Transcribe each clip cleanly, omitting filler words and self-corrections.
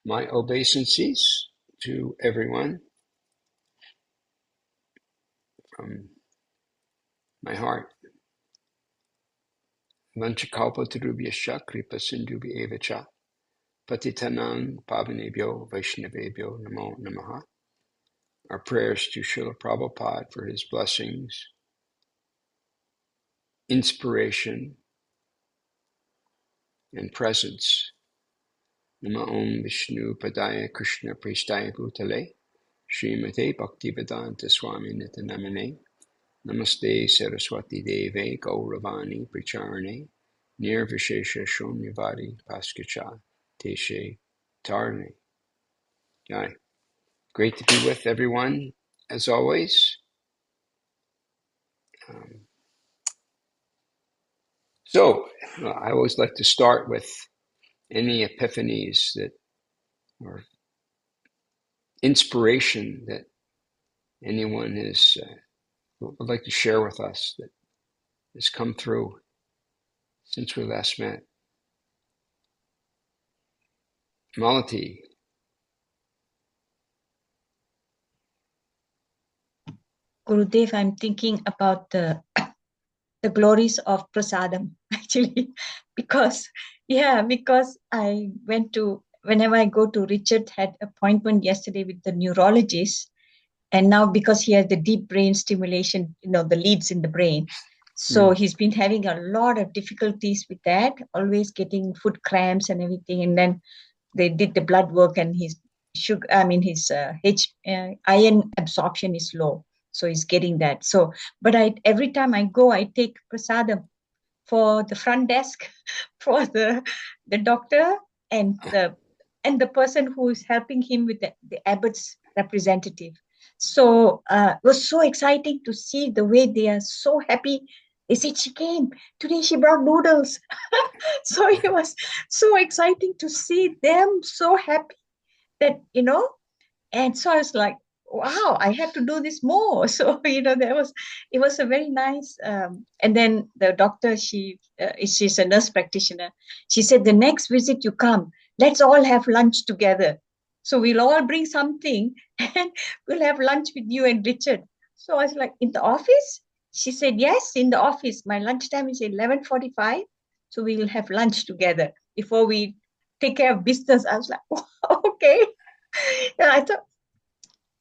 My obeisances to everyone from my heart. Vanchakalpatarubhyascha kripa sindhubhya eva cha patitanang pavanebhyo vaishnavebhyo namo namaha. Our prayers to Srila Prabhupada for his blessings, inspiration, and presence. Nama Om Vishnu Padaya Krishna Prestaya Bhutale Srimate Bhaktivedanta Swami Nitanamane Namaste Saraswati Deve Gauravani Pracharane Nirvishesha Shunyavadi Paskacha Teshe Tarne. Jai. Great to be with everyone, as always. I always like to start with any epiphanies that, or inspiration that anyone has would like to share with us that has come through since we last met. Malati. Gurudev, I'm thinking about the glories of prasadam, actually, because I went to, whenever I go to, Richard had appointment yesterday with the neurologist, and now because he has the deep brain stimulation, the leads in the brain, so he's been having a lot of difficulties with that, always getting foot cramps and everything, and then they did the blood work, and his iron absorption is low. So he's getting that. So, but every time I go, I take prasadam for the front desk, for the doctor and the person who is helping him with the abbot's representative. So it was so exciting to see the way they are so happy. They said she came today. She brought noodles. So it was so exciting to see them so happy that and so I was like, wow, I had to do this more. So it was a very nice and then the doctor, she's a nurse practitioner, she said, the next visit you come, let's all have lunch together, so we'll all bring something and we'll have lunch with you and Richard. So I was like, in the office? She said, yes, in the office. My lunchtime is 11:45, so we will have lunch together before we take care of business. I was like, okay. Yeah, I thought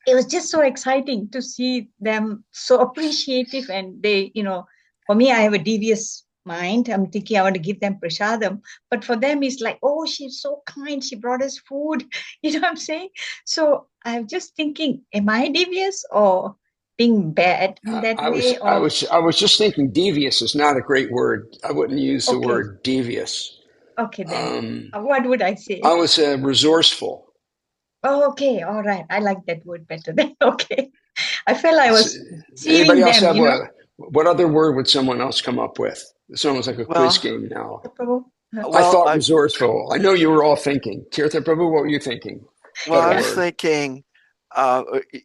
it was just so exciting to see them so appreciative, and they, for me, I have a devious mind. I'm thinking I want to give them prasadam, but for them, it's like, oh, she's so kind. She brought us food. You know what I'm saying? So I'm just thinking, am I devious or being bad in that way? I was just thinking devious is not a great word. I wouldn't use the Okay. word devious. Okay, then what would I say? I was resourceful. Oh, okay, all right. I like that word better then. Okay. I felt I was seeing Anybody else them, have what other word would someone else come up with? It's almost like a quiz game now. I thought resourceful. I know you were all thinking. Tirtha Prabhu, what were you thinking? Well, I was thinking,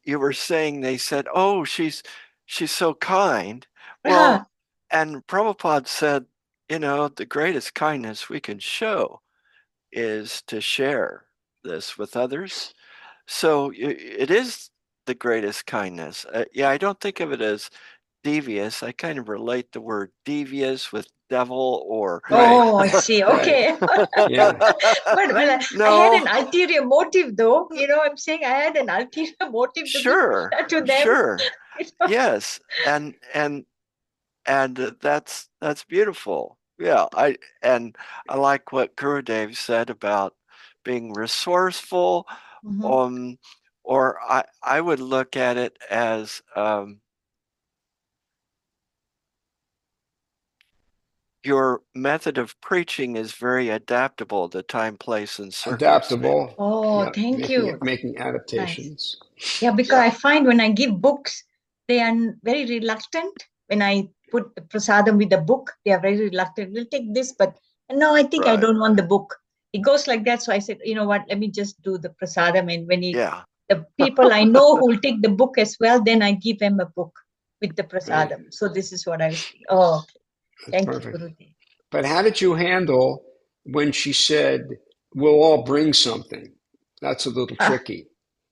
you were saying, they said, oh, she's so kind. Well, and Prabhupada said, the greatest kindness we can show is to share this with others. So it is the greatest kindness. I don't think of it as devious. I kind of relate the word devious with devil or... Oh, I see. Okay. Yeah. But I had an ulterior motive, though. You know what I'm saying? I had an ulterior motive to them. Sure. Yes. And that's beautiful. Yeah. I like what Gurudev said about being resourceful. Or I would look at it as your method of preaching is very adaptable to time, place, and circumstance. Adaptable. Oh, thank you. Making adaptations. Nice. Yeah, because I find when I give books, they are very reluctant. When I put the prasadam with the book, they are very reluctant. We'll take this, but no, I think I don't want the book. It goes like that. So I said, you know what, let me just do the prasadam. And when the people I know who will take the book as well, then I give them a book with the prasadam. Right. So this is what I was thinking. Oh, okay. Thank you, Gurudev. But how did you handle when she said, we'll all bring something? that's a little tricky.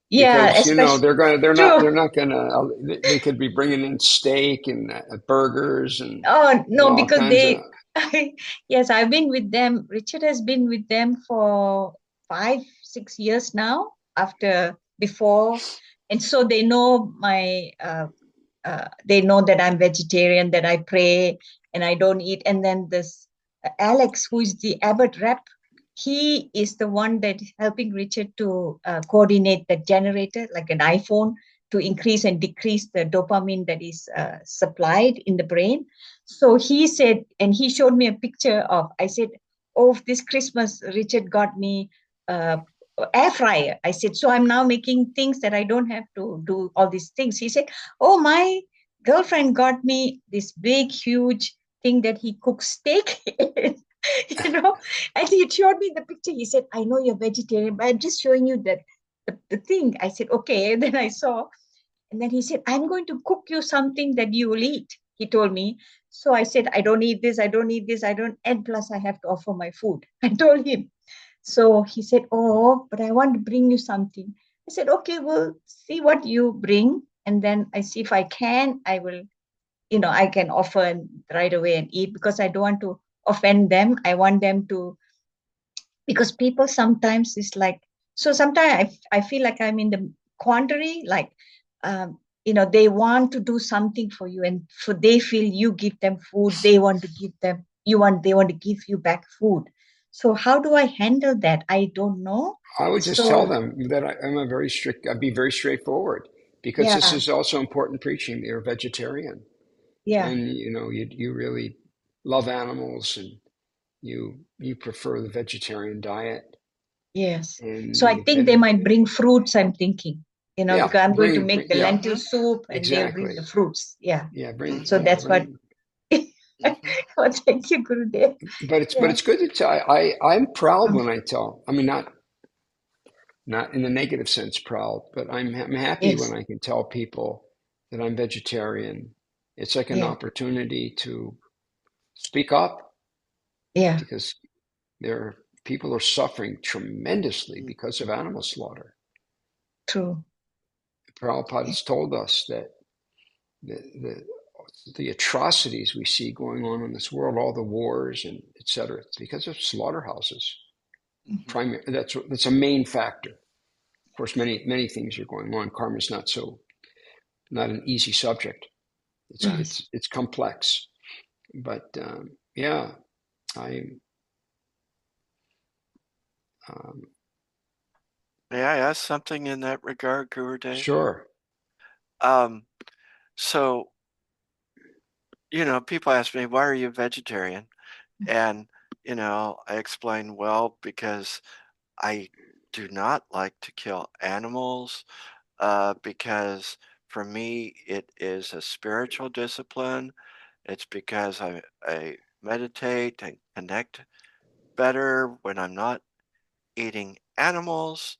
Yeah, Because especially they're true. not gonna. They could be bringing in steak and burgers and Oh no, all because kinds of. yes, I've been with them. Richard has been with them for 5, 6 years now. Before, and so they know they know that I'm vegetarian, that I pray and I don't eat. And then this Alex, who is the Abbott rep, he is the one that is helping Richard to coordinate the generator, like an iPhone, to increase and decrease the dopamine that is supplied in the brain. So he said, and he showed me a picture of, I said, oh, this Christmas, Richard got me air fryer. I said, so I'm now making things that I don't have to do all these things. He said, oh, my girlfriend got me this big, huge thing that he cooks steak in, and he showed me the picture. He said, I know you're vegetarian, but I'm just showing you that the thing. I said, okay. And then I saw, and then he said, I'm going to cook you something that you will eat, he told me. So I said, I don't eat this, I don't eat this, I don't, and plus I have to offer my food. I told him. So he said, oh, but I want to bring you something. I said, okay, we'll see what you bring. And then I see if I can, I will, I can offer right away and eat, because I don't want to offend them. I want them to, because people sometimes is like, so sometimes I feel like I'm in the quandary, like, they want to do something for you, and for they feel you give them food, they want to give them, they want to give you back food. So how do I handle that? I don't know. I would just tell So them that I'm a very strict. I'd be very straightforward because this yeah, is also important preaching. You're a vegetarian, yeah, and you really love animals, and you prefer the vegetarian diet, yes. and So I you've think they been might bring fruits, I'm thinking, yeah, because I'm going to bring make the yeah, lentil Mm-hmm. soup and they'll bring exactly, the fruits. Yeah. yeah, So Mm-hmm. that's what. bring. Mm-hmm. Oh, thank you, Gurudev. But Yeah. it's good to tell. I'm proud Mm. when I tell. I mean, not in the negative sense proud, but I'm happy when Yes. I can tell people that I'm vegetarian. It's like an Yeah. opportunity to speak up Yeah. because people are suffering tremendously because of animal slaughter. True. Prabhupada Yeah. has told us that the, the the atrocities we see going on in this world, all the wars and etc., it's because of slaughterhouses. Mm-hmm. Primary, that's a main factor. Of course, many things are going on. Karma is not an easy subject. Yes. It's complex, but yeah, I um, May I ask something in that regard, Gurudev? sure. Um, so, people ask me, why are you vegetarian? And, I explain, well, because I do not like to kill animals, because for me, it is a spiritual discipline. It's because I meditate and connect better when I'm not eating animals.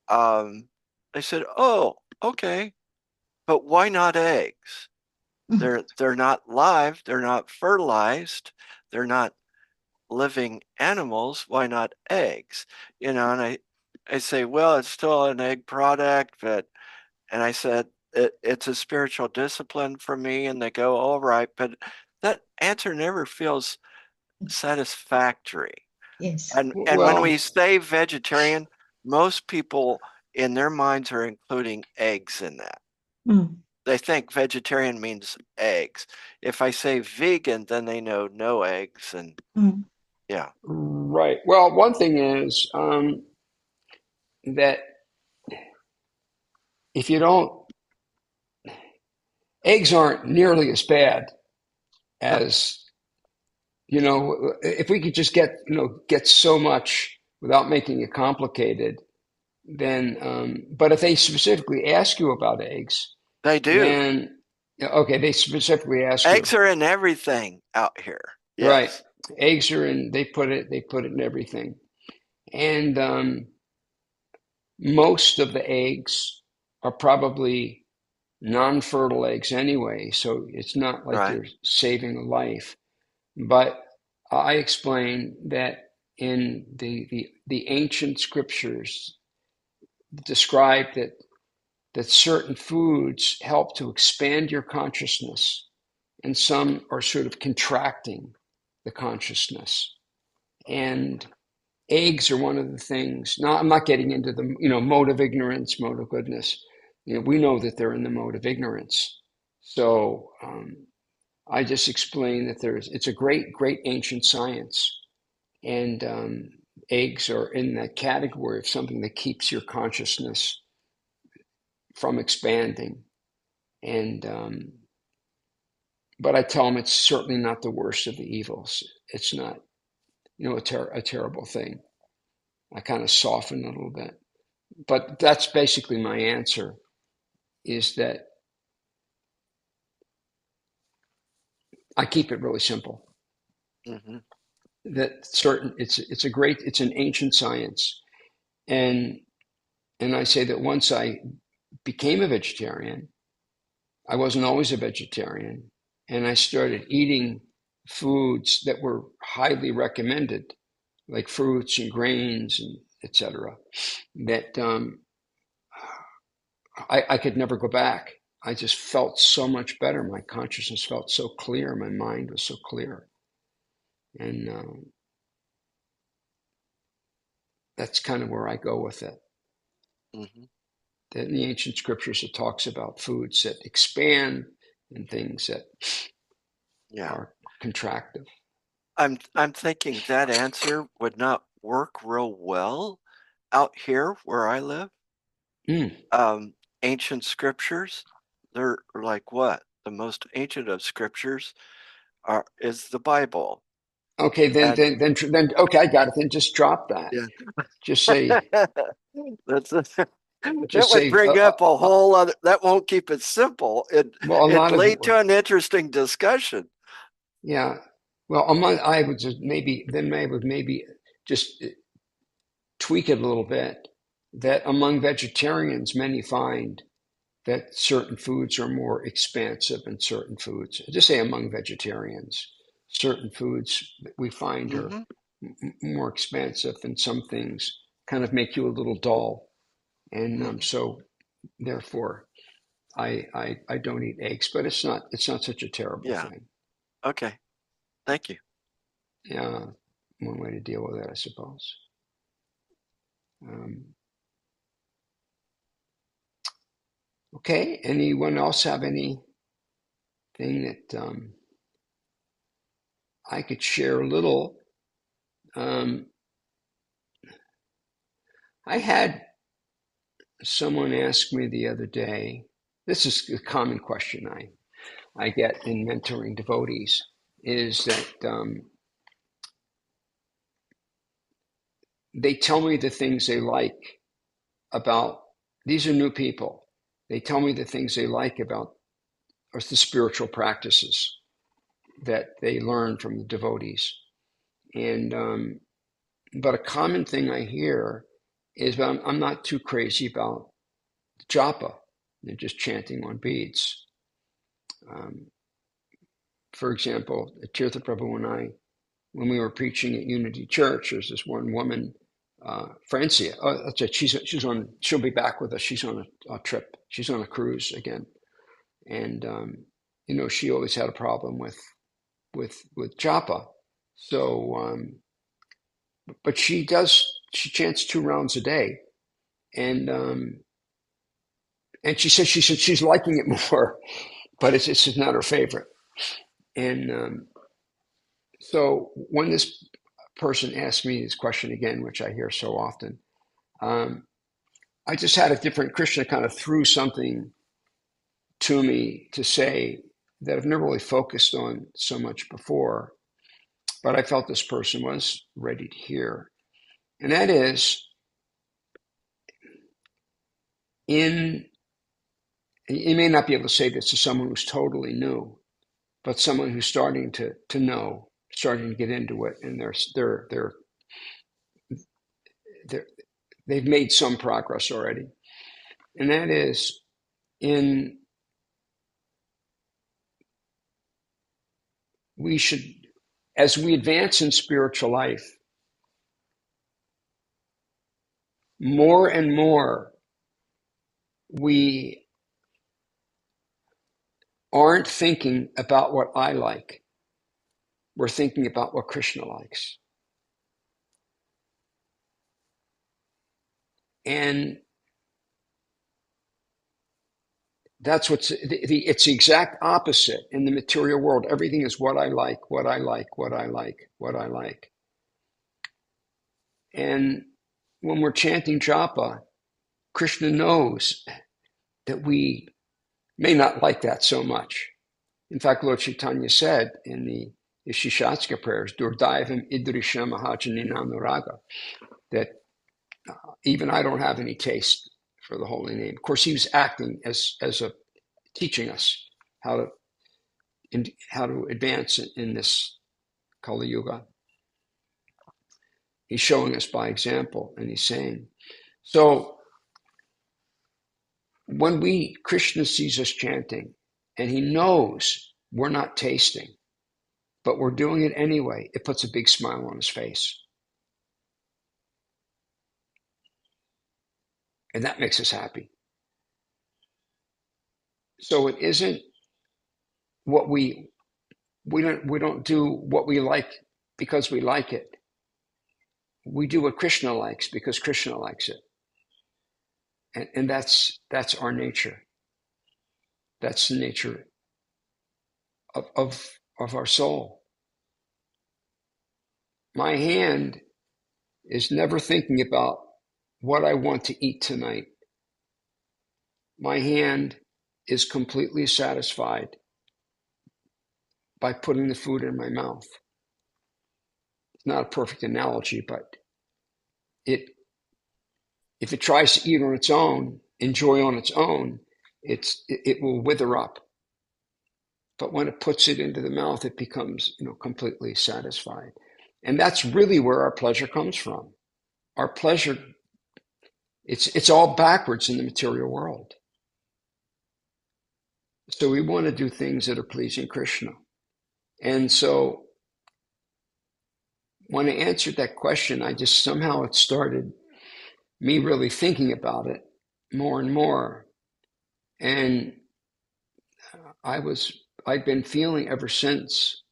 Um, they said, oh, okay, but why not eggs? Mm. They're not live, they're not fertilized, they're not living animals. Why not eggs? And I say, well, it's still an egg product, and I said, it's a spiritual discipline for me. And they go, all right, but that answer never feels satisfactory. Yes. And when we Well, say vegetarian, most people in their minds are including eggs in that. Mm. They think vegetarian means eggs. If I say vegan, then they know no eggs. And Mm. yeah, right. Well, one thing is that if you don't, eggs aren't nearly as bad no, as if we could just get so much without making it complicated, then, but if they specifically ask you about eggs, they do. then, yeah, okay, they specifically ask you, Eggs are in everything out here. right? Yes, Eggs are in, they put it in everything. And most of the eggs are probably non-fertile eggs anyway, so it's not like right. you're saving a life. But I explain that in the ancient scriptures, describe that certain foods help to expand your consciousness, and some are sort of contracting the consciousness. And eggs are one of the things. Now, I'm not getting into the mode of ignorance, mode of goodness. We know that they're in the mode of ignorance. So I just explained that it's a great ancient science, and eggs are in that category of something that keeps your consciousness from expanding. And but I tell them it's certainly not the worst of the evils. It's not, a terrible thing. I kind of soften a little bit, but that's basically my answer. Is that I keep it really simple. Mm-hmm. It's an ancient science, and I say that once I became a vegetarian, I wasn't always a vegetarian, and I started eating foods that were highly recommended, like fruits and grains and etc. That I could never go back. I just felt so much better. My consciousness felt so clear. My mind was so clear, and that's kind of where I go with it. Mm-hmm. That in the ancient scriptures, it talks about foods that expand and things that are contractive. I'm thinking that answer would not work real well out here where I live. Ancient scriptures, they're like what? The most ancient of scriptures is the Bible. Okay, then okay, I got it. Then just drop that. Yeah. Just say that would bring up a whole other. That won't keep it simple. It lead to an interesting discussion. Yeah. Well, I would maybe just tweak it a little bit. That among vegetarians, many find that certain foods are more expansive than certain foods. Just say among vegetarians, certain foods that we find are more expansive, and some things kind of make you a little dull. And so, therefore, I don't eat eggs, but it's not such a terrible thing. Okay, thank you. Yeah, one way to deal with it, I suppose. Okay, anyone else have anything that I could share a little? I had someone ask me the other day, this is a common question I get in mentoring devotees, is that they tell me the things they like about, these are new people. They tell me the things they like about or the spiritual practices that they learn from the devotees. And but a common thing I hear is, but I'm not too crazy about japa, just chanting on beads. For example, Tirtha Prabhu and I, when we were preaching at Unity Church, there's this one woman, Francia. Oh, that's it. She'll be back with us. She's on a trip. She's on a cruise again, and she always had a problem with japa. So, but she chants 2 rounds a day, and she says she's liking it more, but it's just not her favorite. And so when this person asked me this question again, which I hear so often, I just had a different, Krishna kind of threw something to me to say that I've never really focused on so much before, but I felt this person was ready to hear. And that is, you may not be able to say this to someone who's totally new, but someone who's starting to know, starting to get into it, and they've made some progress already. And that is, we should, as we advance in spiritual life, more and more we aren't thinking about what I like. We're thinking about what Krishna likes. And that's what's it's the exact opposite in the material world. Everything is what I like, what I like, what I like, what I like. And when we're chanting japa, Krishna knows that we may not like that so much. In fact, Lord Chaitanya said in the Shishatska prayers, Durdaivam Idrisha Mahajanina Nuraga, that even I don't have any taste for the holy name. Of course, he was acting as a teaching us how to advance in this Kali Yuga. He's showing us by example, and he's saying, so when Krishna sees us chanting, and he knows we're not tasting, but we're doing it anyway, it puts a big smile on his face. And that makes us happy. So it isn't what we don't do what we like because we like it. We do what Krishna likes because Krishna likes it. And that's our nature. That's the nature of our soul. My hand is never thinking about what I want to eat tonight. My hand is completely satisfied by putting the food in my mouth. It's not a perfect analogy, but if it tries to eat on its own, enjoy on its own, it will wither up. But when it puts it into the mouth, it becomes, completely satisfied. And that's really where our pleasure comes from. Our pleasure, it's all backwards in the material world. So we want to do things that are pleasing Krishna. And so when I answered that question, somehow it started me really thinking about it more and more. And I'd been feeling ever since,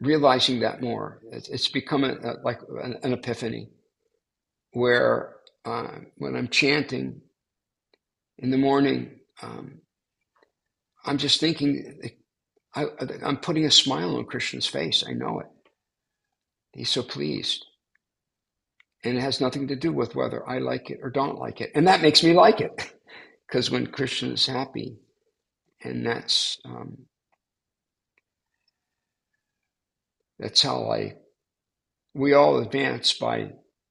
realizing that more. It's become like an epiphany, where when I'm chanting in the morning, I'm just thinking, I'm putting a smile on Krishna's face. I know it. He's so pleased. And it has nothing to do with whether I like it or don't like it. And that makes me like it. Because when Krishna is happy, and that's how we all advance by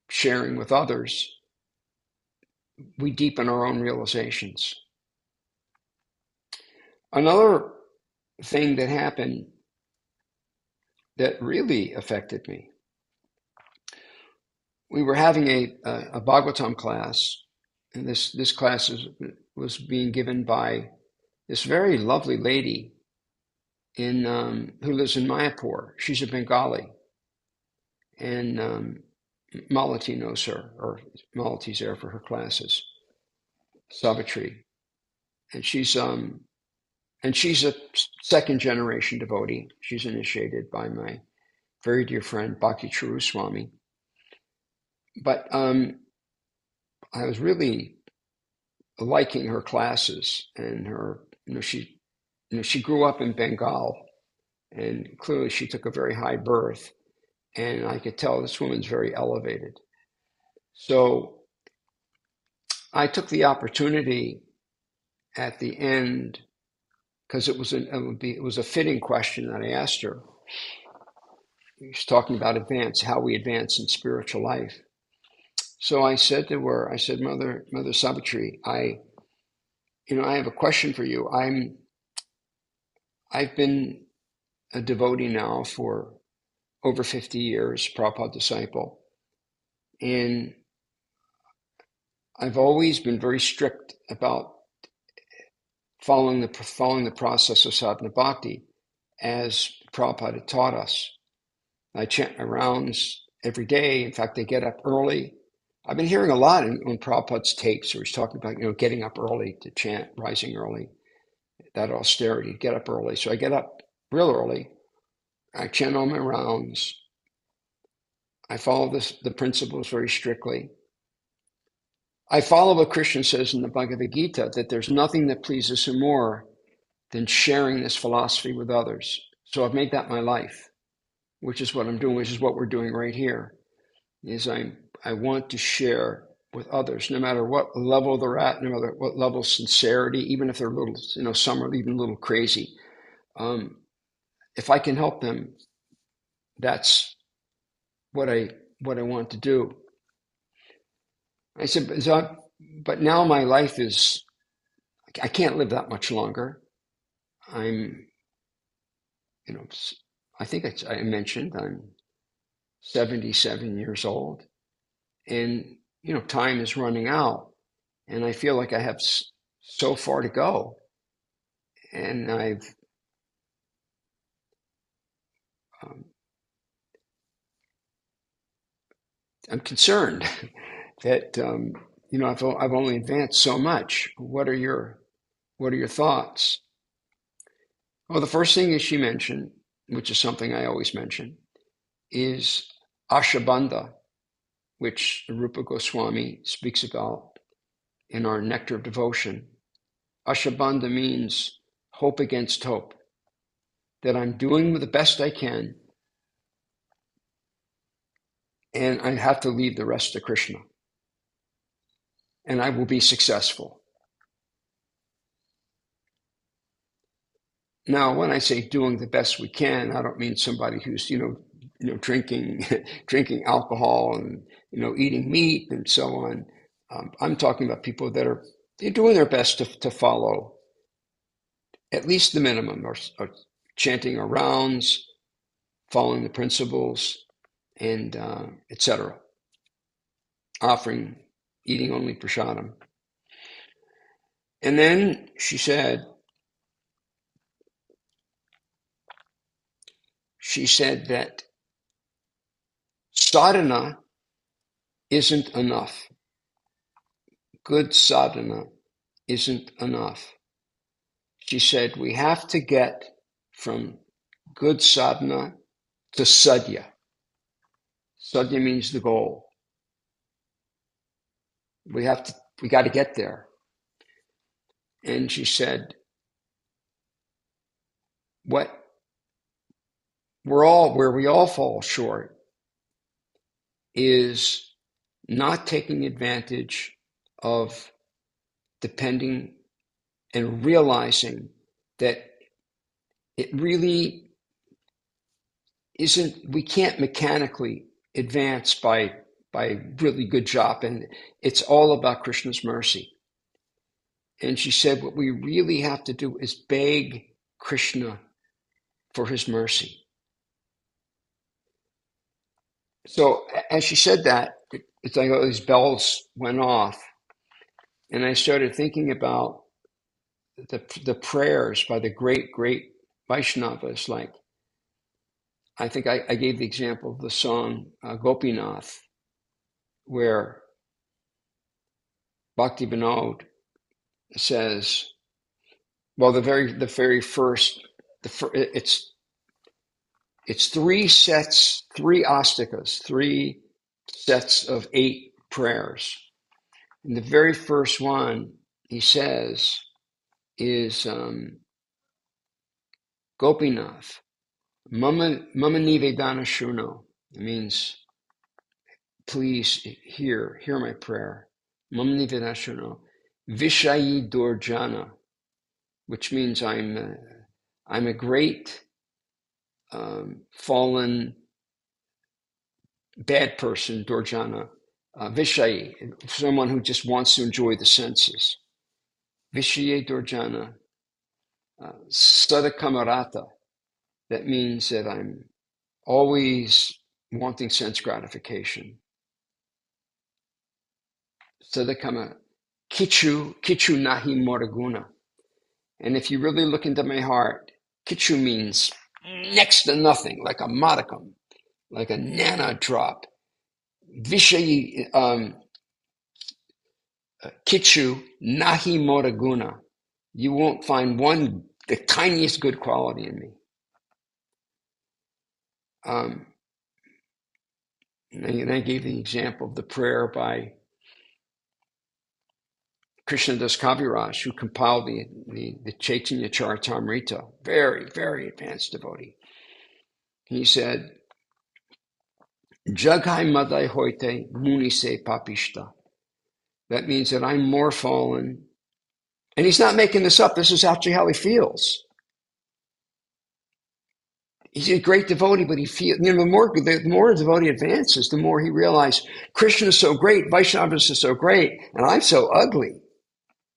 sharing with others. We deepen our own realizations. Another thing that happened that really affected me, we were having a Bhagavatam class, and this class was being given by this very lovely lady who lives in Mayapur. She's a Bengali, and Malati knows her, or Malati's there for her classes. Savitri, and she's a second generation devotee. She's initiated by my very dear friend Bhakti Charu Swami. But I was really liking her classes, and her, she grew up in Bengal, and clearly she took a very high birth, and I could tell this woman's very elevated. So I took the opportunity at the end, because it was a fitting question that I asked her. She's talking about how we advance in spiritual life. So I said to her, Mother Savitri, I have a question for you. I've been a devotee now for over 50 years, Prabhupada disciple, and I've always been very strict about following the process of sadhana bhakti as Prabhupada had taught us. I chant my rounds every day. In fact, I get up early I've been hearing a lot on Prabhupada's tapes where he's talking about, getting up early to chant, rising early, that austerity, get up early. So I get up real early. I chant all my rounds. I follow the principles very strictly. I follow what Krishna says in the Bhagavad Gita, that there's nothing that pleases him more than sharing this philosophy with others. So I've made that my life, which is what I'm doing, which is what we're doing right here, is I want to share with others, no matter what level they're at, no matter what level of sincerity, even if they're a little, some are even a little crazy. If I can help them, that's what I want to do. I said, but now my life is, I can't live that much longer. I'm, I think I mentioned I'm 77 years old, and time is running out, and I feel like I have so far to go, and I'm concerned that I've only advanced so much. What are your thoughts? Well, the first thing is she mentioned, which is something I always mention, is Ashabandha, which Rupa Goswami speaks about in our Nectar of Devotion. Ashabandha means hope against hope, that I'm doing the best I can, and I have to leave the rest to Krishna, and I will be successful. Now, when I say doing the best we can, I don't mean somebody who's drinking drinking alcohol and eating meat and so on. I'm talking about people that they're doing their best to follow at least the minimum, or chanting our rounds, following the principles, and etc. Offering, eating only prasadam. And then she said that sadhana isn't enough. Good sadhana isn't enough. She said we have to get from good sadhana to sadhya. Sadhya means the goal. We got to get there. And she said, where we all fall short is not taking advantage of depending and realizing that it really isn't, we can't mechanically advance by really good job, and it's all about Krishna's mercy. And she said what we really have to do is beg Krishna for his mercy. So as she said that, it's like all these bells went off, and I started thinking about the prayers by the great Vaishnavas. Like, I think I gave the example of the song Gopinath, where Bhaktivinoda says, well, the very first, it's three astikas, 3 sets of 8 prayers. And the very first one, he says, is Gopinath, Mama Nivedana Shuno. It means, please hear my prayer. Mama Nivedana Shuno. Vishayi Durjana, which means I'm a great fallen bad person, Durjana. Vishayi, someone who just wants to enjoy the senses. Vishaye Durjana. Sadakamarata, that means that I'm always wanting sense gratification. Sadakama, Kichu nahi moraguna. And if you really look into my heart, Kichu means next to nothing, like a modicum, like a nano drop. Vishayi, Kichu nahi moraguna. You won't find the tiniest good quality in me. And I gave the example of the prayer by Krishna Das Kaviraj, who compiled the Chaitanya Charitamrita, very, very advanced devotee. He said, Jagai madai hoite muni se papishta. That means that I'm more fallen. And he's not making this up. This is actually how he feels. He's a great devotee, but he feels, the more a devotee advances, the more he realizes Krishna is so great, Vaishnavas is so great, and I'm so ugly.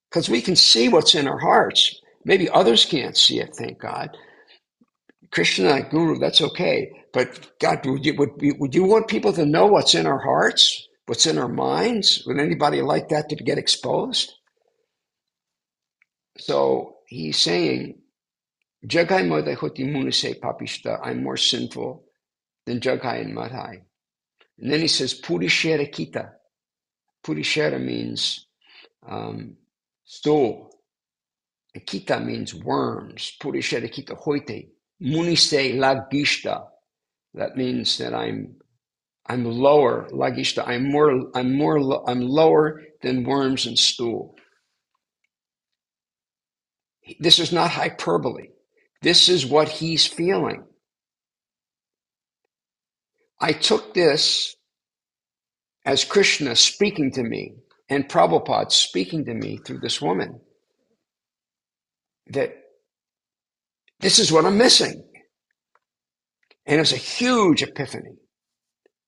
Because we can see what's in our hearts. Maybe others can't see it, thank God. Krishna, Guru, that's okay. But God, would you want people to know what's in our hearts? What's in our minds? Would anybody like that to get exposed? So he's saying, Jagai Madai Hoti Munise Papishta, I'm more sinful than Jagai and Madhai. And then he says, Purishera Kita. Purishera means stool. And Kita means worms. Purishera Kita Hoite. Munise Lagishta. That means that I'm lower, Lagishta. I'm lower than worms and stool. This is not hyperbole. This is what he's feeling. I took this as Krishna speaking to me and Prabhupada speaking to me through this woman, that this is what I'm missing. And it was a huge epiphany.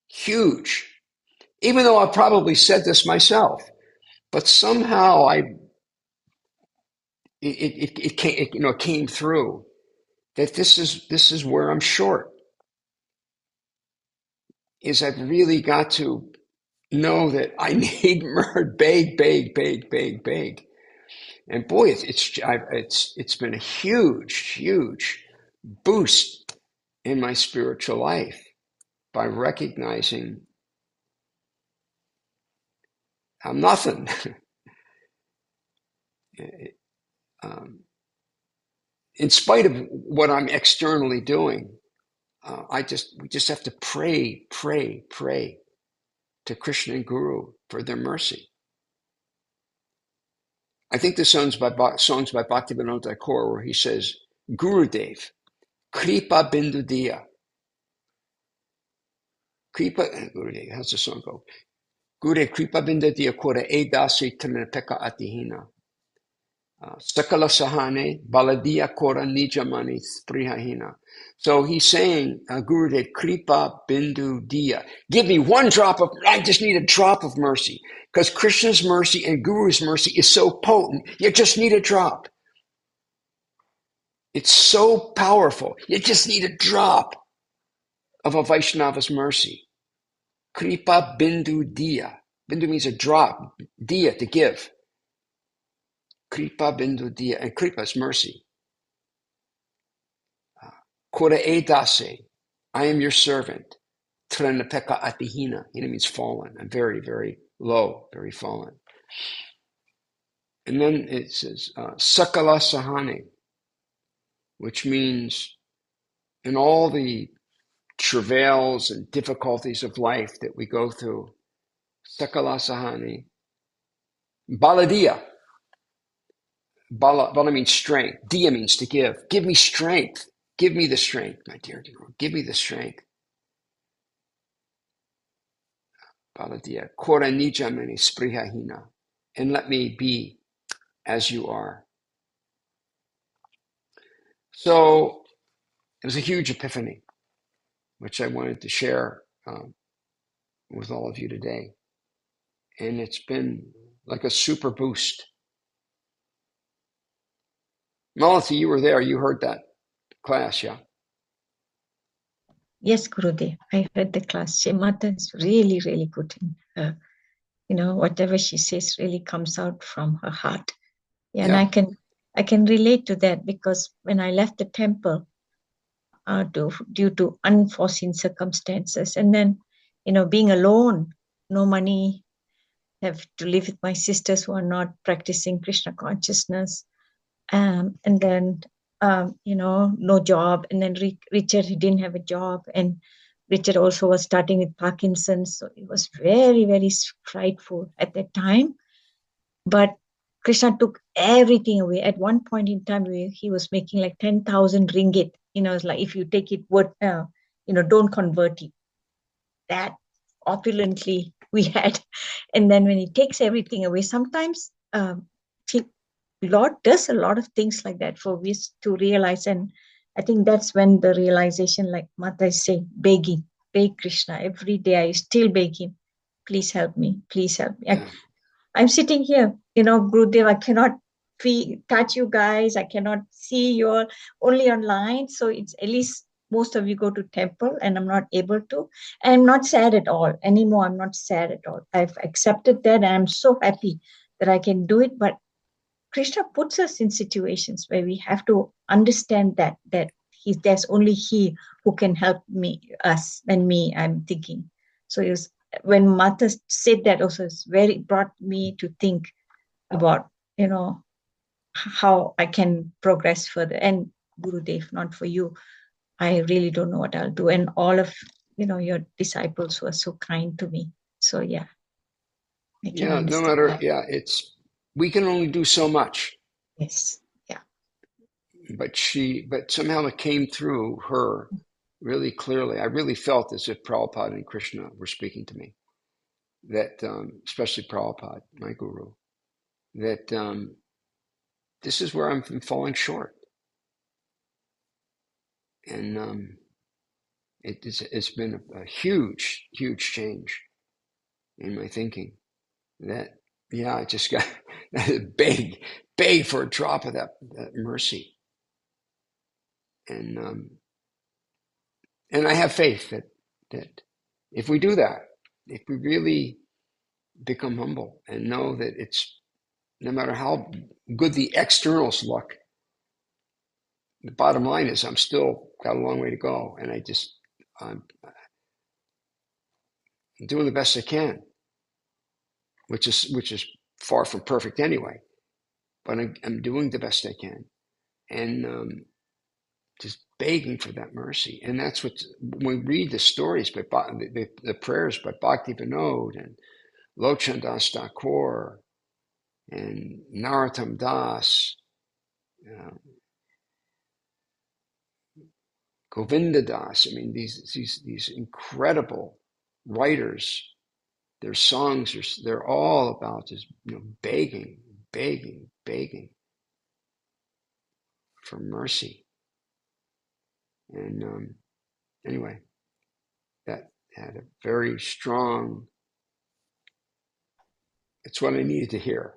Huge. Even though I probably said this myself, but somehow it came through that this is where I'm short. Is I've really got to know that I need more, beg. And boy, it's been a huge boost in my spiritual life by recognizing I'm nothing. In spite of what I'm externally doing, we just have to pray to Krishna and Guru for their mercy. I think the songs by Bhaktivinoda Thakur, where he says, Gurudev, Kripa Bindu Diya. Gurudev, how's the song go? Gurudev, Kripa Bindu Diya Kora Edasi Trinapeka Atihina. Sakala Sahane, Baladia Kora Nijamani Sprihahina. So he's saying, Gurudev, Kripa Bindu Diya. Give me I just need a drop of mercy. Because Krishna's mercy and Guru's mercy is so potent, you just need a drop. It's so powerful. You just need a drop of a Vaishnava's mercy. Kripa Bindu Diya. Bindu means a drop. Diya, to give. Kripa Bindu Diya. And Kripa is mercy. Kora Edase. I am your servant. Tranapeka Atihina. It means fallen. I'm very, very low, very fallen. And then it says, Sakala Sahane, which means in all the travails and difficulties of life that we go through, Sakala Sahane, Baladiya. Bala means strength. Diya means to give. Give me strength. Give me the strength, my dear Guru. Give me the strength. Baladiya. Kora nijamani sprihahina. And let me be as you are. So it was a huge epiphany, which I wanted to share with all of you today. And it's been like a super boost. Malati, you were there. You heard that class, yeah? Yes, Gurudev. I heard the class. Mata is really, really good. Whatever she says really comes out from her heart. Yeah. And I can relate to that, because when I left the temple due to unforeseen circumstances, and then, being alone, no money, have to live with my sisters who are not practicing Krishna consciousness. And then, no job. And then Richard, he didn't have a job. And Richard also was starting with Parkinson's. So it was very, very frightful at that time. But Krishna took everything away. At one point in time, he was making like 10,000 ringgit. It's like, if you take it, don't convert it. That opulently we had. And then when he takes everything away, sometimes Lord does a lot of things like that for us to realize. And I think that's when the realization, like Mata is saying, beg Krishna. Every day I still beg him, please help me, please help me. Yeah. I'm sitting here, Gurudev, I cannot touch you guys. I cannot see you all, only online. So it's at least most of you go to temple and I'm not able to. And I'm not sad at all anymore. I'm not sad at all. I've accepted that. And I'm so happy that I can do it. But Krishna puts us in situations where we have to understand that there's only he who can help us and me, I'm thinking. So it was, when Mata said that also, brought me to think about, how I can progress further. And Gurudev, not for you, I really don't know what I'll do. And all of, your disciples who are so kind to me. So yeah. Yeah, no matter, we can only do so much. Yes. Yeah. But somehow it came through her really clearly. I really felt as if Prabhupada and Krishna were speaking to me. That, especially Prabhupada, my guru, that this is where I'm falling short. And it's been a huge, huge change in my thinking. That, I just got beg for a drop of that mercy. And I have faith that if we do that, if we really become humble and know that it's, no matter how good the externals look, the bottom line is I'm still got a long way to go, and I'm doing the best I can, which is far from perfect anyway. But I'm doing the best I can, and just begging for that mercy. And that's what, when we read the stories, by the prayers by Bhaktivinoda and Lochandas Thakur and Narottama Das, Govinda Das. I mean, these incredible writers. Their songs they're all about just begging for mercy. And anyway, that had a very strong. It's what I needed to hear,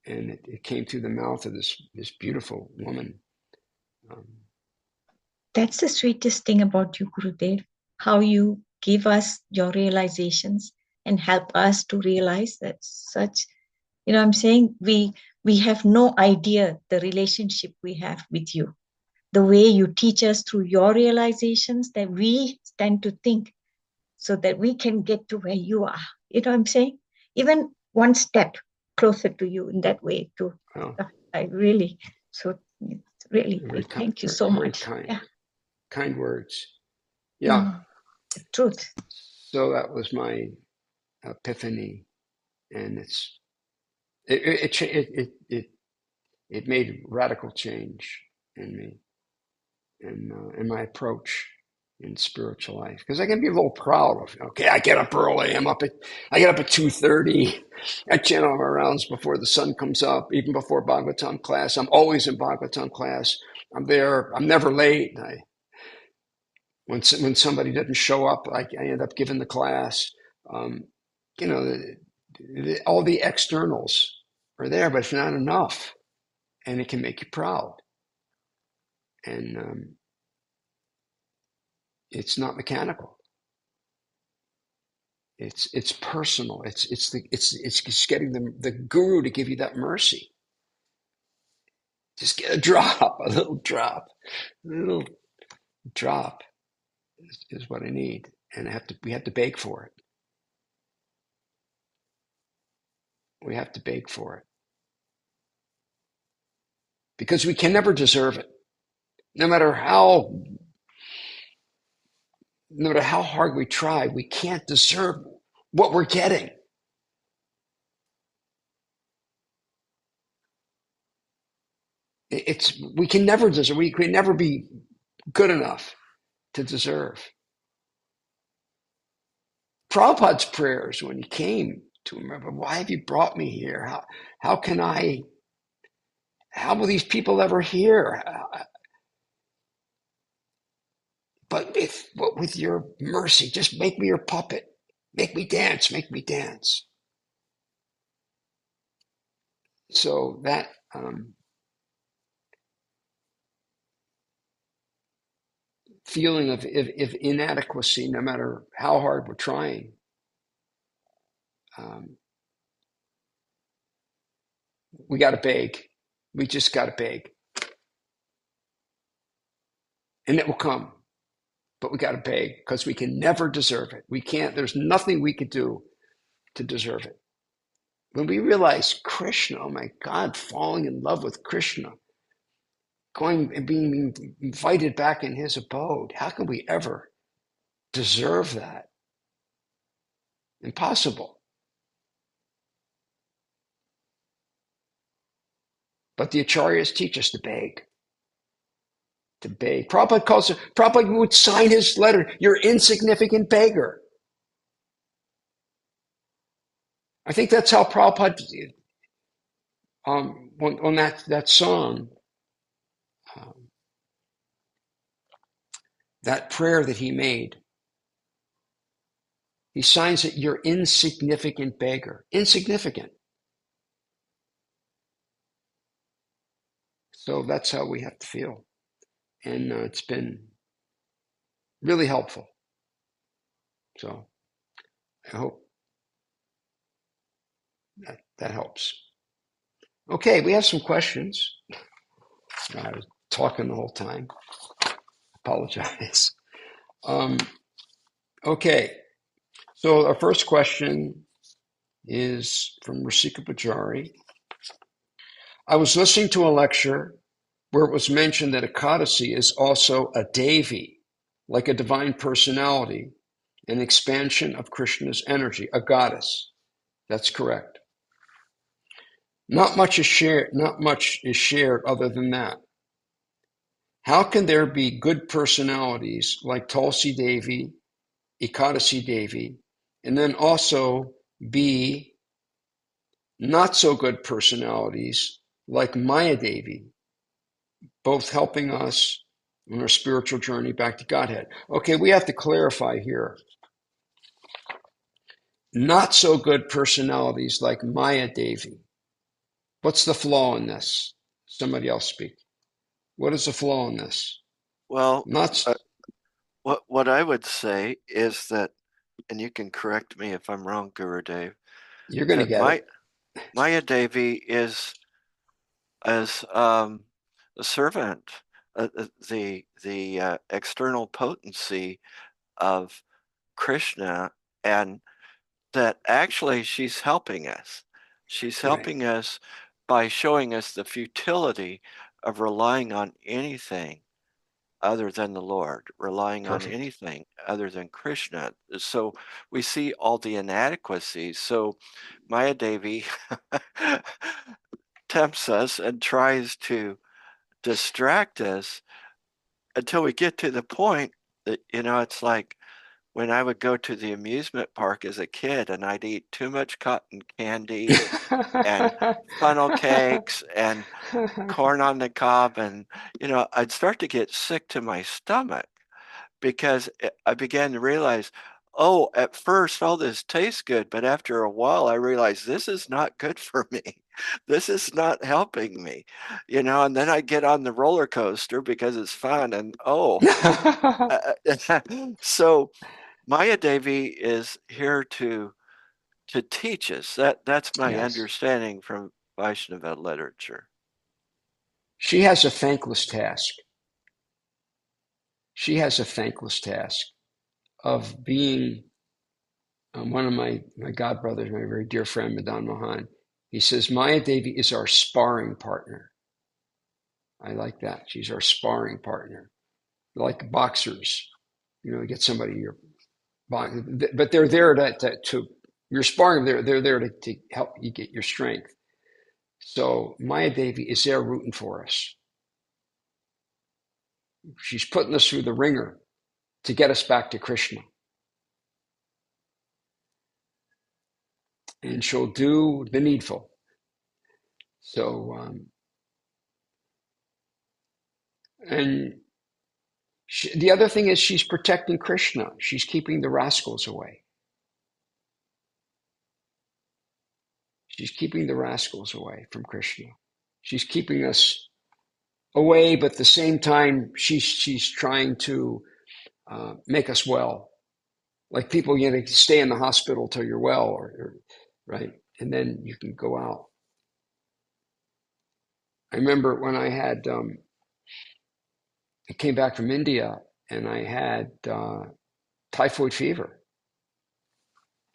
and it came through the mouth of this beautiful woman. That's the sweetest thing about you, Gurudev, how you give us your realizations and help us to realize that such, I'm saying we have no idea the relationship we have with you. The way you teach us through your realizations that we tend to think so that we can get to where you are. You know what I'm saying? Even one step closer to you in that way too. Oh. I really, thank you so much. Kind. Yeah. Kind words. Yeah. The truth. So that was my epiphany, and it made radical change in me, and in my approach in spiritual life. Because I can be a little proud of, okay, I get up early. I get up at 2:30. I chant all my rounds before the sun comes up, even before Bhagavatam class. I'm always in Bhagavatam class. I'm there. I'm never late. When somebody doesn't show up, I end up giving the class. All the externals are there, but it's not enough, and it can make you proud. And it's not mechanical. It's personal. It's just getting the guru to give you that mercy. Just get a little drop is what I need, and we have to beg for it. We have to beg for it. Because we can never deserve it. No matter how hard we try, we can't deserve what we're getting. We can never deserve. We can never be good enough to deserve. Prabhupada's prayers when he came to him, why have you brought me here? How will these people ever hear? But with your mercy, just make me your puppet. Make me dance, make me dance. So that feeling of inadequacy, no matter how hard we're trying, we got to beg. We just got to beg. And it will come. But we got to beg because we can never deserve it. We can't, there's nothing we could do to deserve it. When we realize Krishna, oh my God, falling in love with Krishna, going and being invited back in his abode, how can we ever deserve that? Impossible. But the acharyas teach us to beg. To beg. Prabhupada would sign his letter, "You're insignificant beggar." I think that's how Prabhupada, on that song, that prayer that he made, he signs it, "You're insignificant beggar." Insignificant. So that's how we have to feel. And it's been really helpful. So I hope that helps. Okay, we have some questions. I was talking the whole time. Apologize. Okay, so our first question is from Rasika Pujari. I was listening to a lecture where it was mentioned that Ekadasi is also a Devi, like a divine personality, an expansion of Krishna's energy, a goddess. That's correct. Not much is shared other than that. How can there be good personalities like Tulsi Devi, Ekadasi Devi, and then also be not so good personalities like Maya Devi, both helping us on our spiritual journey back to Godhead? Okay, we have to clarify here. Not so good personalities like Maya Devi. What's the flaw in this? Somebody else speak. What is the flaw in this? Well, what I would say is that, and you can correct me if I'm wrong, Gurudev, you're going to get it. Maya Devi is as a servant, the external potency of Krishna, and that actually she's helping us. She's helping us by showing us the futility of relying on anything other than the Lord, relying on anything other than Krishna. So we see all the inadequacies. So Maya Devi tempts us and tries to distract us until we get to the point that, it's like when I would go to the amusement park as a kid and I'd eat too much cotton candy and funnel cakes and corn on the cob, and I'd start to get sick to my stomach because I began to realize, oh, at first all this tastes good, but after a while I realized this is not good for me. This is not helping me, and then I get on the roller coaster because it's fun, and so Maya Devi is here to teach us. That's my understanding from Vaishnava literature. She has a thankless task. She has a thankless task of being one of my godbrothers, my very dear friend, Madan Mohan. He says, Maya Devi is our sparring partner. I like that. She's our sparring partner. Like boxers, get somebody you're, but they're there to you're sparring. They're there to help you get your strength. So Maya Devi is there rooting for us. She's putting us through the ringer to get us back to Krishna. And she'll do the needful. So, and the other thing is she's protecting Krishna. She's keeping the rascals away. She's keeping the rascals away from Krishna. She's keeping us away, but at the same time, she's trying to make us well. Like people, stay in the hospital till you're well, or right, and then you can go out. I remember when I came back from India and I had typhoid fever.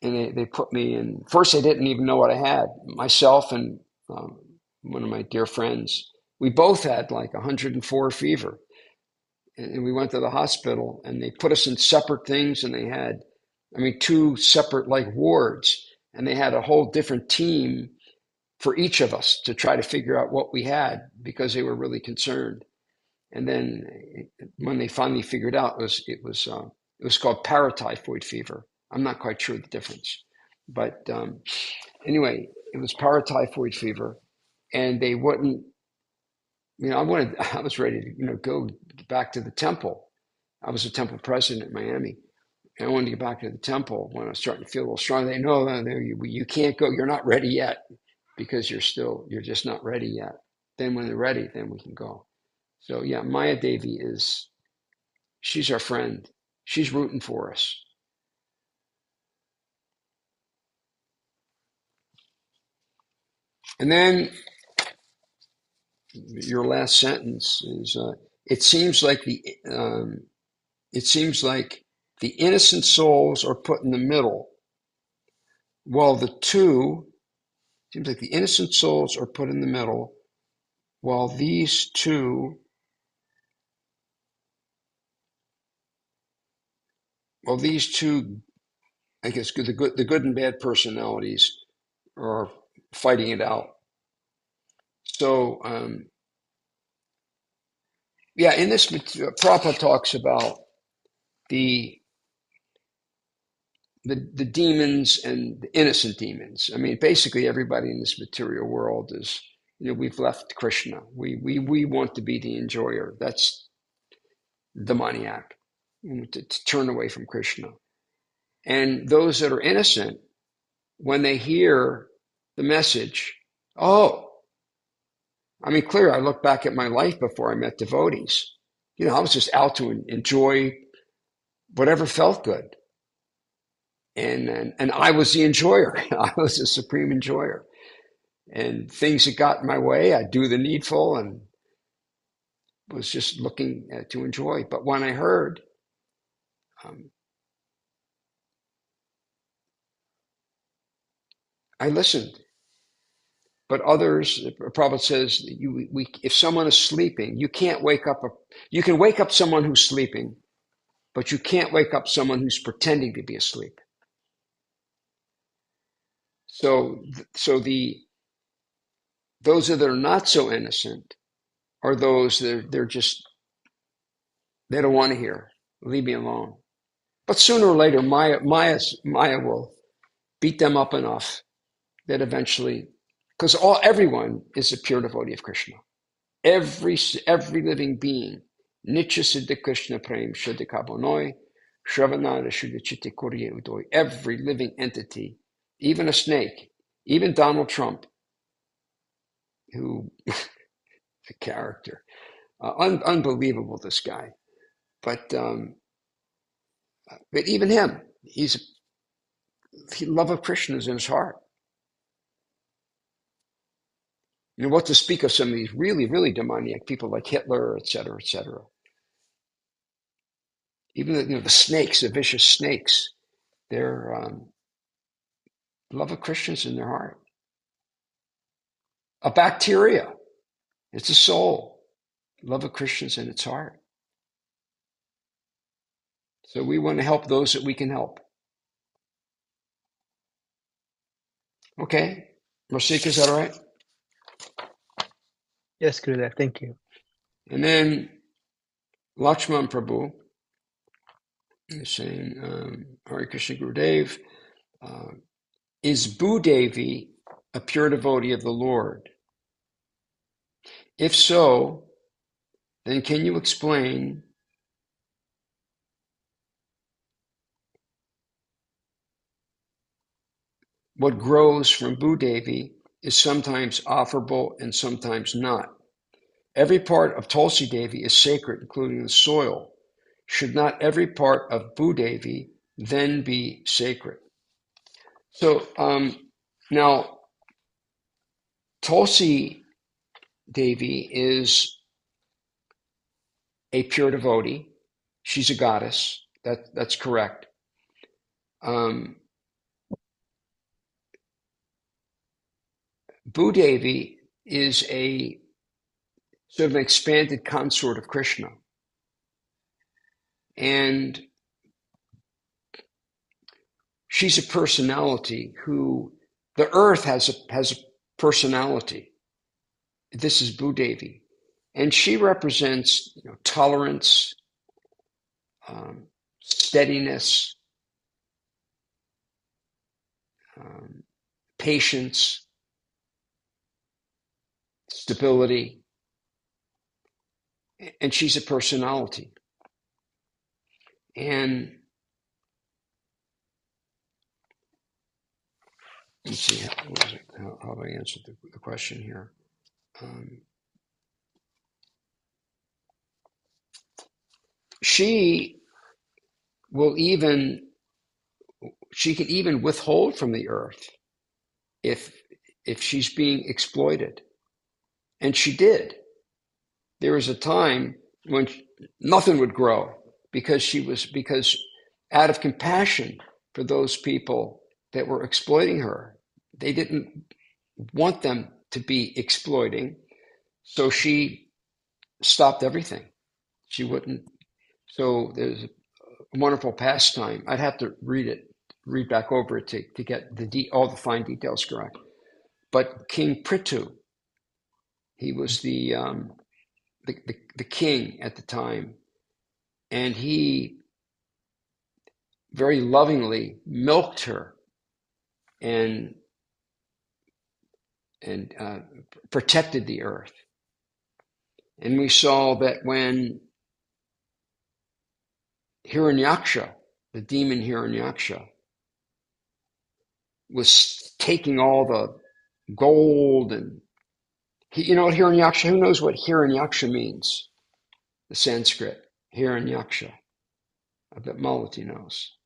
And they put me in. First, I didn't even know what I had. Myself and one of my dear friends, we both had like 104 fever. And we went to the hospital and they put us in separate things. And they had, two separate like wards. And they had a whole different team for each of us to try to figure out what we had because they were really concerned. And then when they finally figured out, it was called paratyphoid fever. I'm not quite sure the difference, but anyway, it was paratyphoid fever, and they wouldn't. I was ready to go back to the temple. I was a temple president in Miami, and I wanted to get back to the temple when I was starting to feel a little strong. They know you can't go. You're not ready yet because you're just not ready yet. Then when they're ready, then we can go. So yeah, Maya Devi she's our friend. She's rooting for us. And then your last sentence is, it seems like the innocent souls are put in the middle, while the innocent souls are put in the middle, while these two I guess the good and bad personalities are fighting it out. So yeah, in this Prabhupada talks about the demons and the innocent demons. Basically everybody in this material world is, we've left Krishna. We want to be the enjoyer. That's demoniac, to turn away from Krishna. And those that are innocent, when they hear the message, clearly I look back at my life before I met devotees. I was just out to enjoy whatever felt good. And I was the enjoyer. I was the supreme enjoyer. And things that got in my way, I do the needful and was just looking to enjoy. But when I heard, I listened. But others, Prabhupada says, if someone is sleeping, you can't wake up. You can wake up someone who's sleeping, but you can't wake up someone who's pretending to be asleep. So those that are not so innocent are those that they don't want to hear. Leave me alone. But sooner or later, Maya will beat them up enough that eventually, because everyone is a pure devotee of Krishna. Every living being, Nitya Siddha Krishna Prem Shuddha Kabonoi, Shravanara Shuddha Chitte Kurye Udoi. Every living entity, even a snake, even Donald Trump, who a character, unbelievable, this guy. But even him, love of Krishna is in his heart. What to speak of some of these really, really demoniac people like Hitler, et cetera, et cetera. Even the snakes, the vicious snakes, their love of Krishna is in their heart. a bacteria. It's a soul. Love of Krishna is in its heart. So we want to help those that we can help. Okay. Rosika, is that all right? Yes, Gurudev, thank you. And then Lakshman Prabhu is saying, Hare Krishna Gurudev, is Bhumi Devi a pure devotee of the Lord? If so, then can you explain what grows from Bhumi Devi is sometimes offerable and sometimes not? Every part of Tulsi Devi is sacred, including the soil. Should not every part of Bhumi Devi then be sacred? So now Tulsi Devi is a pure devotee. She's a goddess. That's correct. Bhumi Devi is a sort of an expanded consort of Krishna. And she's a personality who, the earth has a personality. This is Bhumi Devi. And she represents tolerance, steadiness, patience, stability. And she's a personality. And let's see, how do I answer the question here? She can even withhold from the earth if she's being exploited. And she did. There was a time when nothing would grow because out of compassion for those people that were exploiting her, they didn't want them to be exploiting. So she stopped everything. She wouldn't. So there's a wonderful pastime. I'd have to read back over it to get all the fine details correct. But King Prithu, he was the king at the time, and he very lovingly milked her and protected the earth. And we saw that when Hiranyaksha, the demon Hiranyaksha, was taking all the gold and Hiranyaksha, who knows what Hiranyaksha means? The Sanskrit, Hiranyaksha. I bet Malati knows.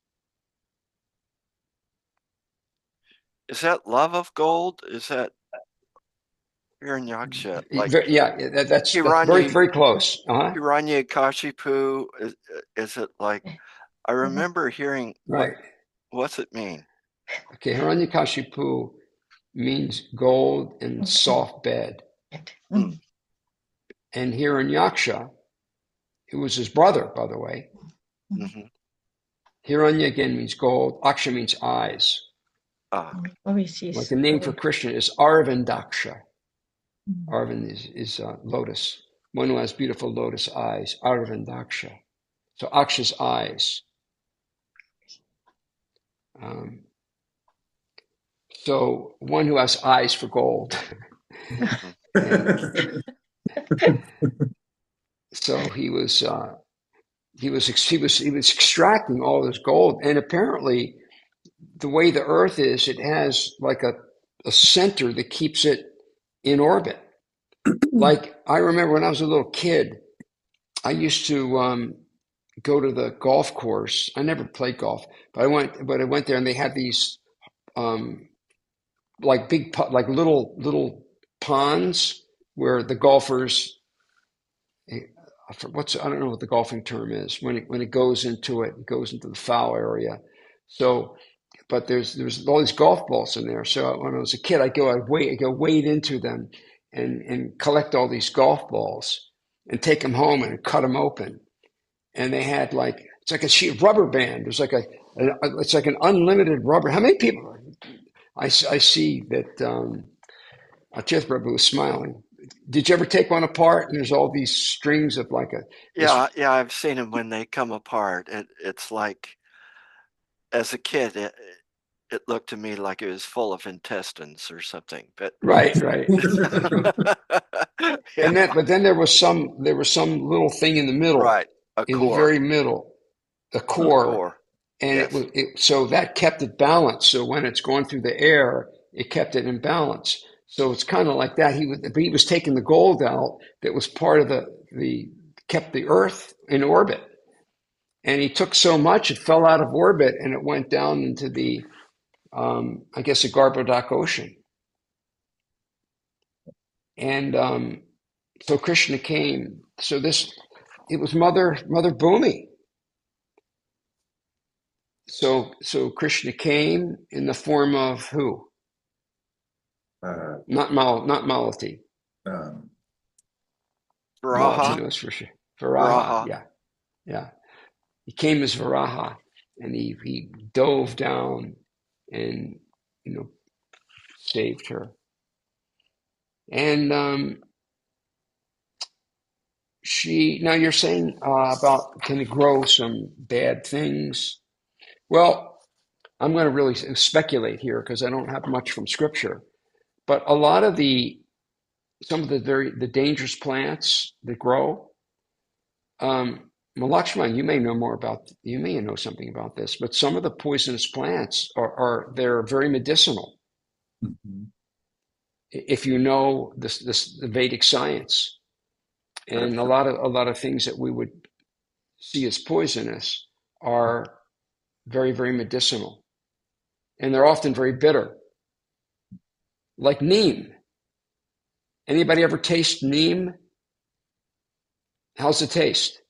Is that love of gold? Is that Hiranyaksha? Like yeah, that's very, very close. Hiranyakashipu, is it like, I remember hearing, right. What's it mean? Okay, Hiranyakashipu means gold and soft bed. Mm. And Hiranyaksha, who was his brother, by the way. Mm-hmm. Hiranya again means gold. Aksha means eyes. Like the name for Krishna is Arvindaksha. Arvind is lotus. One who has beautiful lotus eyes, Arvindaksha. So Aksha's eyes. So one who has eyes for gold. So he was extracting all this gold, and apparently the way the earth is, it has like a center that keeps it in orbit. Like I remember when I was a little kid, I used to go to the golf course. I never played golf, but I went there, and they had these like little ponds where the golfers. I don't know what the golfing term is when it goes into the foul area. So but there's all these golf balls in there. So when I was a kid, I'd go wade into them and collect all these golf balls and take them home and cut them open. And they had like, it's like a sheet of rubber band. There's like it's like an unlimited rubber. How many people? I see that Achith Prabhu was smiling. Did you ever take one apart and there's all these strings of like a... Yeah, I've seen them when they come apart. It's like, as a kid, it looked to me like it was full of intestines or something. But Right. yeah. But then there was some little thing in the middle, Right, in the very middle, the core, and yes. so that kept it balanced. So when it's going through the air, it kept it in balance. So it's kind of like that. He was taking the gold out that was part of the kept the Earth in orbit, and he took so much it fell out of orbit and it went down into the I guess the Garbhodak Ocean. And so Krishna came. So it was Mother Bhumi. So Krishna came in the form of who? Not Malati. Malati knows for sure. Varaha. Yeah. He came as Varaha, and he dove down and saved her. And now you're saying about can it grow some bad things? Well, I'm going to really speculate here because I don't have much from scripture, but a lot of some of the dangerous plants that grow. Lakshman, you may know something about this, but some of the poisonous plants they're very medicinal. Mm-hmm. If you know the Vedic science, and a lot of things that we would see as poisonous are very, very medicinal, and they're often very bitter, like neem. Anybody ever taste neem? How's it taste?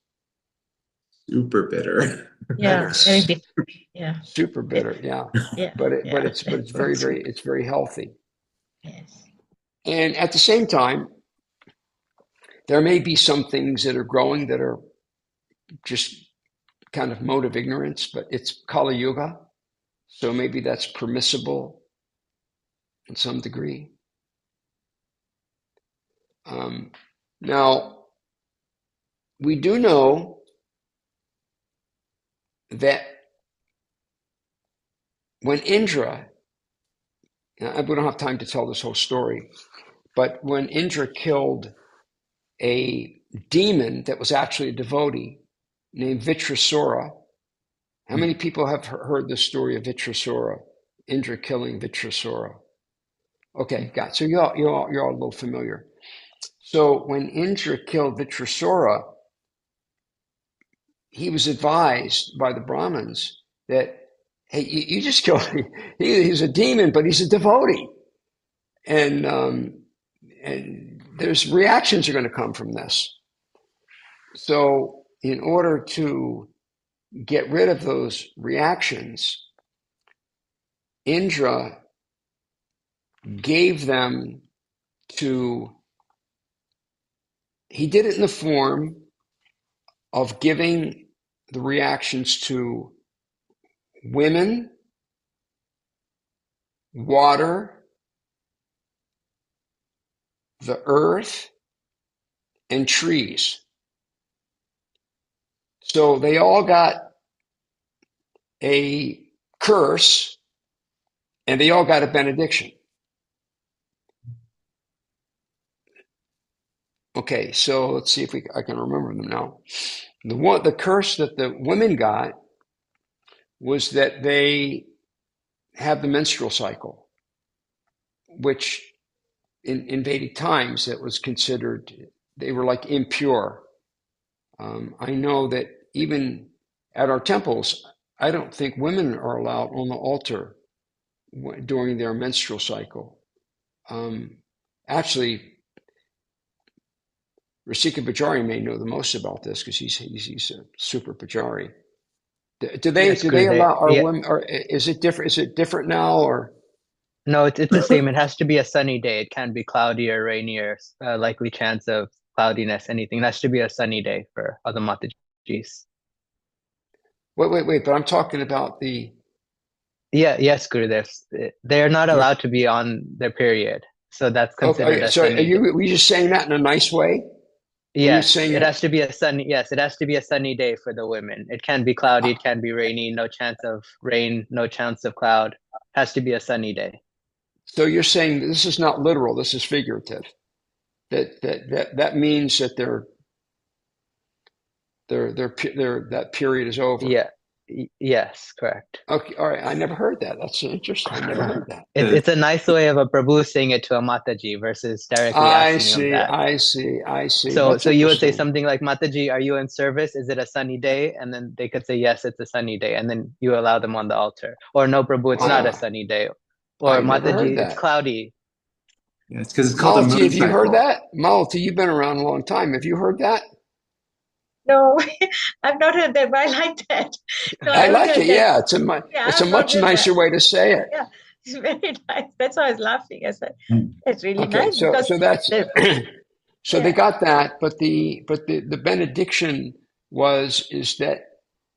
Super bitter. Yeah, very bitter. Yeah. Super bitter. Yeah. But it's very healthy. Yes. And at the same time, there may be some things that are growing that are just kind of mode of ignorance, but it's Kali Yuga, so maybe that's permissible in some degree. Now, we do know that when Indra, we don't have time to tell this whole story, but when Indra killed a demon that was actually a devotee named Vritrasura, how many people have heard the story of Vritrasura, Indra killing Vritrasura? Okay, got it. So you're all a little familiar. So when Indra killed Vritrasura, he was advised by the Brahmins that, hey, you just killed him. He's a demon, but he's a devotee. And there's reactions are going to come from this. So in order to get rid of those reactions, Indra gave them he did it in the form of giving the reactions to women, water, the earth, and trees. So they all got a curse and they all got a benediction. Okay, so let's see if I can remember them now. The curse that the women got was that they have the menstrual cycle, which in Vedic times it was considered, they were like impure. I know that even at our temples, I don't think women are allowed on the altar during their menstrual cycle. Actually, Rasika Bajari may know the most about this because he's a super Bajari. Do they Yes, do they Gurudev. allow our Yeah. women, or is it different? Is it different now, or No, it's the same. It has to be a sunny day. It can't be cloudy or rainy or likely chance of cloudiness, anything. It has to be a sunny day for other Matajis. wait? But I'm talking about the. Yeah, yes, Gurudev. They're not You're, allowed to be on their period. So that's considered okay, a so sunny day. were you just saying that in a nice way? Were you Yes, saying it it? has to be a sunny, yes, it has to be a sunny day for the women. It can be cloudy, Uh, it can be rainy, no chance of rain, no chance of cloud. Has to be a sunny day. so you're saying that this is not literal. This is figurative. That means that that period is over. Yeah. Yes, correct. Okay, all right. I never heard that. That's interesting. I never heard that. It's a nice way of a Prabhu saying it to a Mataji versus directly I asking them see. that. I see. I see. So That's so you would say interesting. something like, Mataji, are you in service? Is it a sunny day? And then they could say, yes, it's a sunny day. And then you allow them on the altar. Or no, Prabhu, it's not a Ah, sunny day. Or I never heard Mataji, it's that. cloudy. Yeah, it's because it's called the Malati, moon have you heard cycle. that? Malati, you've been around a long time. Have you heard that? No, I've not heard that, but I like that. No, I I haven't like heard it. that. Yeah, Yeah, it's a I've not much heard nicer that. way to say it. Yeah, it's very nice. That's why I was laughing. I said, Mm. that's really Okay, nice because so that's the, so they yeah, got that, but the benediction is that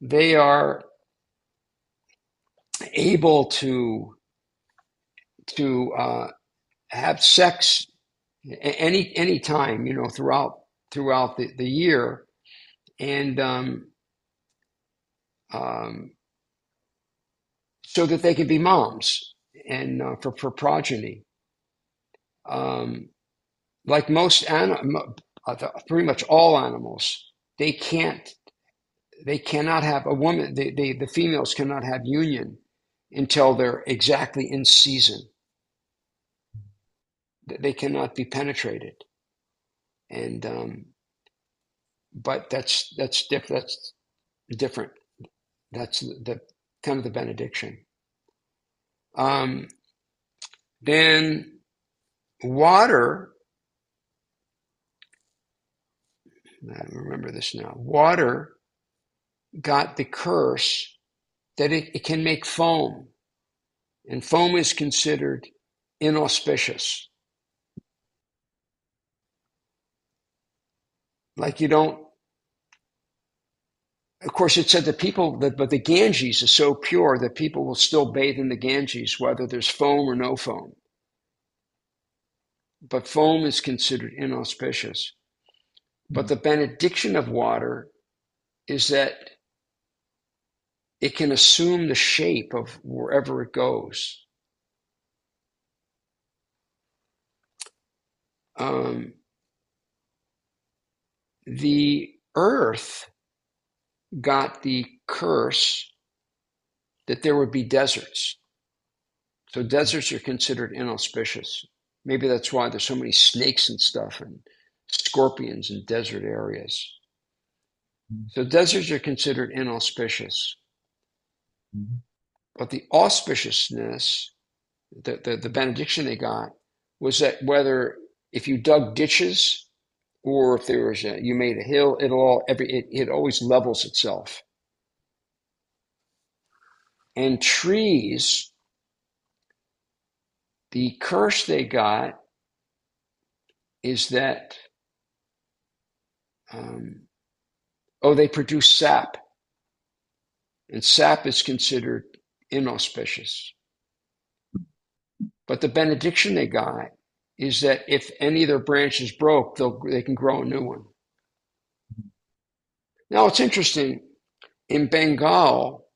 they are able to have sex any time, throughout the year, and um, so that they can be moms and for progeny. Um, like pretty much all animals, they can't they cannot have a woman. The females cannot have union until they're exactly in season. They cannot be penetrated, and but that's different. That's the kind of the benediction. Um, then water. I remember this now. Water got the curse that it can make foam, and foam is considered inauspicious. Like you don't. Of course, it said but the Ganges is so pure that people will still bathe in the Ganges, whether there's foam or no foam. But foam is considered inauspicious. But the benediction of water is that it can assume the shape of wherever it goes. The earth got the curse that there would be deserts. So deserts are considered inauspicious. Maybe that's why there's so many snakes and stuff and scorpions in desert areas. So deserts are considered inauspicious. But the auspiciousness, the benediction they got, was that whether if you dug ditches or if there was you made a hill, it always levels itself. And trees, the curse they got is that they produce sap, and sap is considered inauspicious. But the benediction they got is that if any of their branches broke, they can grow a new one. Now it's interesting. In Bengal,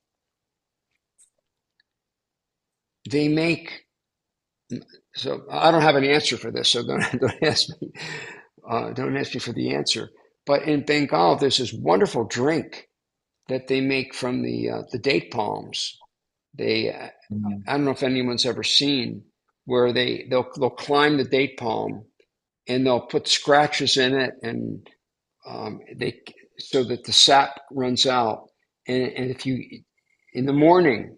they make. So I don't have an answer for this. So don't ask me. Don't ask me for the answer. But in Bengal, there's this wonderful drink that they make from the date palms. I don't know if anyone's ever seen where they'll climb the date palm and they'll put scratches in it and so that the sap runs out. And if you in the morning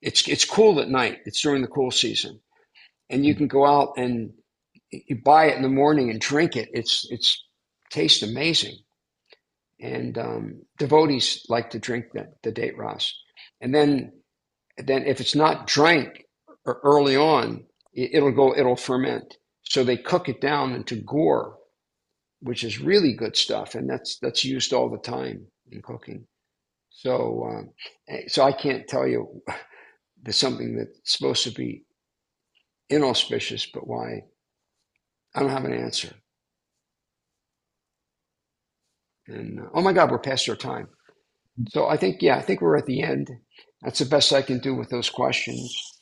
it's cool at night. It's during the cool season, and you can go out and you buy it in the morning and drink it. It's tastes amazing. And devotees like to drink the date ras. And then if it's not drank early on, it'll ferment. So they cook it down into gur, which is really good stuff, and that's used all the time in cooking. So I can't tell you there's something that's supposed to be inauspicious, but why? I don't have an answer. And oh my God, we're past our time. So I think we're at the end. That's the best I can do with those questions.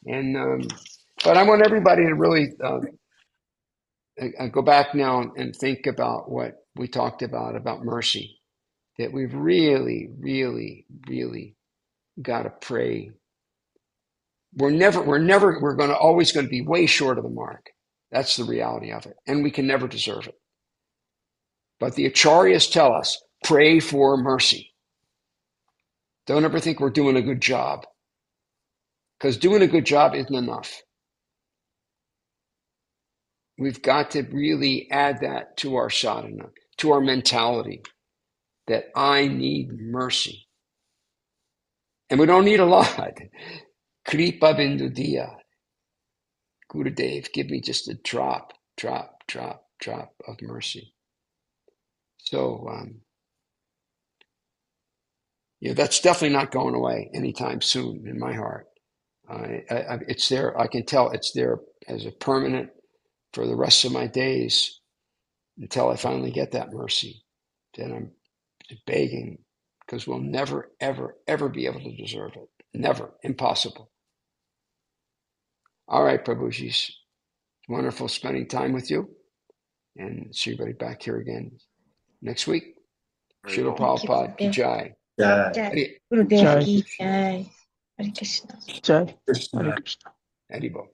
And but I want everybody to really go back now and think about what we talked about mercy. That we've really, really, really got to pray. We're always going to be way short of the mark. That's the reality of it. And we can never deserve it. But the acharyas tell us, pray for mercy. Don't ever think we're doing a good job. Because doing a good job isn't enough. We've got to really add that to our sadhana, to our mentality, that I need mercy. And we don't need a lot. Kripa bindu diya. Gurudev, give me just a drop of mercy. So, that's definitely not going away anytime soon in my heart. It's there. I can tell it's there as a permanent for the rest of my days until I finally get that mercy. Then I'm begging, because we'll never, ever, ever be able to deserve it. Never. Impossible. All right, Prabhujis. Wonderful spending time with you. And see everybody back here again next week. Srila Prabhupada ki jai. Gurudev ki jai. Hare Krishna. Jai. Krishna. Hare Krishna. Haribo.